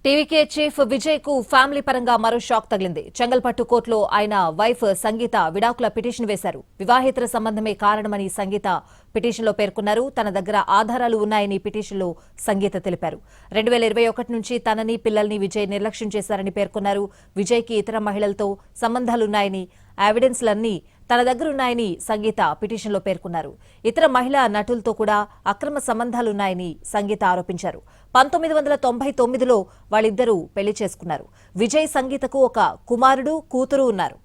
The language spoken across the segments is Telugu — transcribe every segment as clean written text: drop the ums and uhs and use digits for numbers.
టీవీకే చీఫ్ విజయ్ కు ఫ్యామిలీ పరంగా మరో షాక్ తగిలింది. చెంగల్పట్టు కోర్టులో ఆయన వైఫ్ సంగీత విడాకుల పిటిషన్ వేశారు. వివాహేతర సంబంధమే కారణమని సంగీత పిటిషన్లో పేర్కొన్నారు. తన దగ్గర ఆధారాలు ఉన్నాయని పిటిషన్లో సంగీత తెలిపారు. 2021 నుంచి తనని పిల్లల్ని విజయ్ నిర్లక్ష్యం చేశారని పేర్కొన్నారు. విజయ్కి ఇతర మహిళలతో సంబంధాలున్నాయని, ఎవిడెన్స్లన్నీ తన దగ్గరున్నాయని సంగీత పిటిషన్లో పేర్కొన్నారు. ఇతర మహిళా నటులతో కూడా అక్రమ సంబంధాలున్నాయని సంగీత ఆరోపించారు. 1999లో వాళ్ళిద్దరూ పెళ్లి చేసుకున్నారు. విజయ్ సంగీతకు ఒక కుమారుడు, కూతురు ఉన్నారు.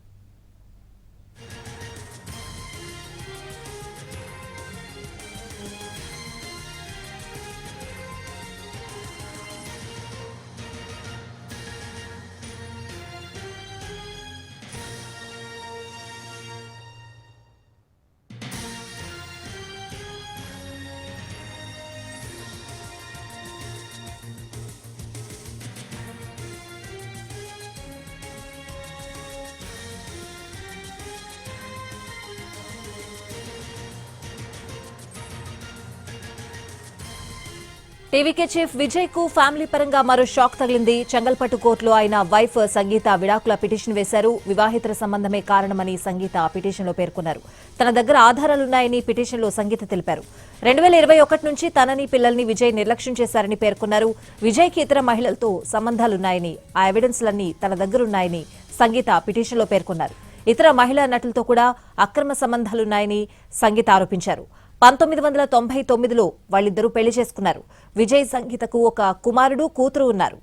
టీవీకే చీఫ్ విజయ్ కు ఫ్యామిలీ పరంగా మరో షాక్ తగిలింది. చెంగల్పట్టు కోర్టులో ఆయన వైఫ్ సంగీత విడాకుల పిటిషన్ వేశారు. వివాహేతర సంబంధమే కారణమని సంగీత పిటిషన్లో పేర్కొన్నారు. తన దగ్గర ఆధారాలున్నాయని పిటిషన్లో సంగీత తెలిపారు. 2021 నుంచి తనని పిల్లల్ని విజయ్ నిర్లక్ష్యం చేశారని పేర్కొన్నారు. విజయ్కి ఇతర మహిళలతో సంబంధాలున్నాయని, ఆ ఎవిడెన్స్లన్నీ తన దగ్గరున్నాయని సంగీత పిటిషన్లో పేర్కొన్నారు. ఇతర మహిళా నటులతో కూడా అక్రమ సంబంధాలున్నాయని సంగీత ఆరోపించారు. 1999లో వాళ్ళిద్దరూ పెళ్లి చేసుకున్నారు. విజయ్ సంగీతకు ఒక కుమారుడు, కూతురు ఉన్నారు.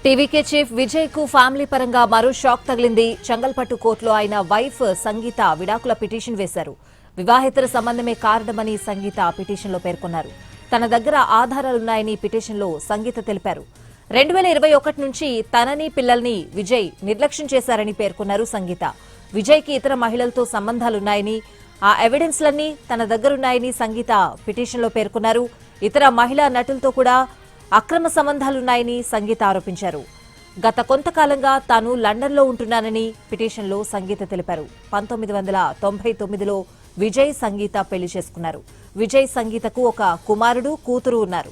టీవీకే చీఫ్ విజయ్ కు ఫ్యామిలీ పరంగా మరో షాక్ తగిలింది. చెంగల్పట్టు కోర్టులో ఆయన వైఫ్ సంగీత విడాకుల పిటిషన్ వేశారు. వివాహేతర సంబంధమే కారణమని సంగీత పిటిషన్లో పేర్కొన్నారు. తన దగ్గర ఆధారాలున్నాయని పిటిషన్లో సంగీత తెలిపారు. 2021 నుంచి తనని పిల్లల్ని విజయ్ నిర్లక్ష్యం చేశారని పేర్కొన్నారు సంగీత. విజయ్కి ఇతర మహిళలతో సంబంధాలున్నాయని, ఆ ఎవిడెన్స్లన్నీ తన దగ్గరున్నాయని సంగీత పిటిషన్లో పేర్కొన్నారు. ఇతర మహిళా నటులతో కూడా అక్రమ సంబంధాలున్నాయని సంగీత ఆరోపించారు. గత కొంతకాలంగా తాను లండన్లో ఉంటున్నానని పిటిషన్లో సంగీత తెలిపారు. 1999లో విజయ్ సంగీత పెళ్లి చేసుకున్నారు. విజయ్ సంగీతకు ఒక కుమారుడు, కూతురు ఉన్నారు.